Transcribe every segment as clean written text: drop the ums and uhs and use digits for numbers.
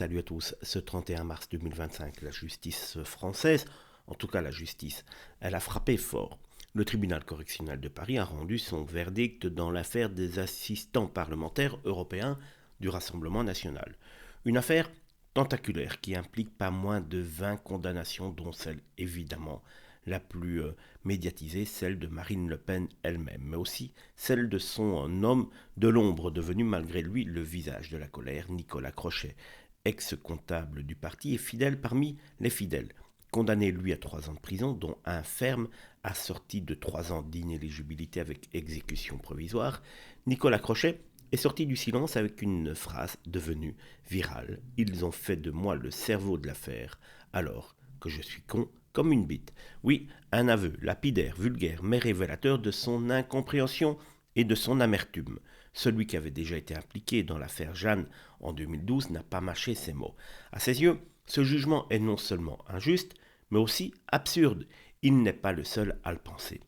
Salut à tous. Ce 31 mars 2025, la justice française, en tout cas la justice, elle a frappé fort. Le tribunal correctionnel de Paris a rendu son verdict dans l'affaire des assistants parlementaires européens du Rassemblement national. Une affaire tentaculaire qui implique pas moins de 20 condamnations, dont celle évidemment la plus médiatisée, celle de Marine Le Pen elle-même, mais aussi celle de son homme de l'ombre devenu malgré lui le visage de la colère, Nicolas Crochet, ex-comptable du parti et fidèle parmi les fidèles. Condamné lui à 3 ans de prison, dont un ferme assorti de 3 ans d'inéligibilité avec exécution provisoire, Nicolas Crochet est sorti du silence avec une phrase devenue virale. Ils ont fait de moi le cerveau de l'affaire, alors que je suis con comme une bite. Oui, un aveu lapidaire, vulgaire, mais révélateur de son incompréhension et de son amertume. Celui qui avait déjà été impliqué dans l'affaire Jeanne en 2012 n'a pas mâché ses mots. À ses yeux, ce jugement est non seulement injuste, mais aussi absurde. Il n'est pas le seul à le penser.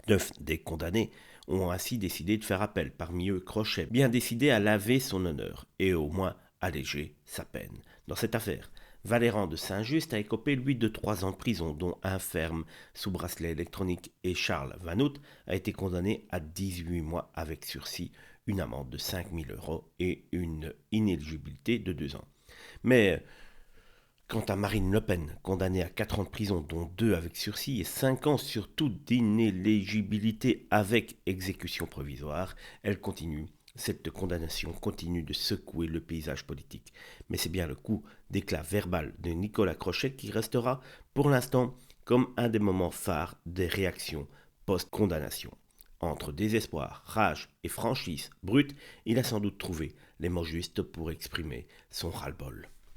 9 des condamnés ont ainsi décidé de faire appel, parmi eux Crochet, bien décidé à laver son honneur et au moins alléger sa peine. Dans cette affaire, Valéran de Saint-Just a écopé lui de 3 ans de prison, dont un ferme sous bracelet électronique, et Charles Vanout a été condamné à 18 mois avec sursis, une amende de 5 000 euros et une inéligibilité de 2 ans. Mais quant à Marine Le Pen, condamnée à 4 ans de prison, dont 2 avec sursis et 5 ans surtout d'inéligibilité avec exécution provisoire, elle continue. Cette condamnation continue de secouer le paysage politique. Mais c'est bien le coup d'éclat verbal de Nicolas Crochet qui restera, pour l'instant, comme un des moments phares des réactions post-condamnation. Entre désespoir, rage et franchise brute, il a sans doute trouvé les mots justes pour exprimer son ras-le-bol.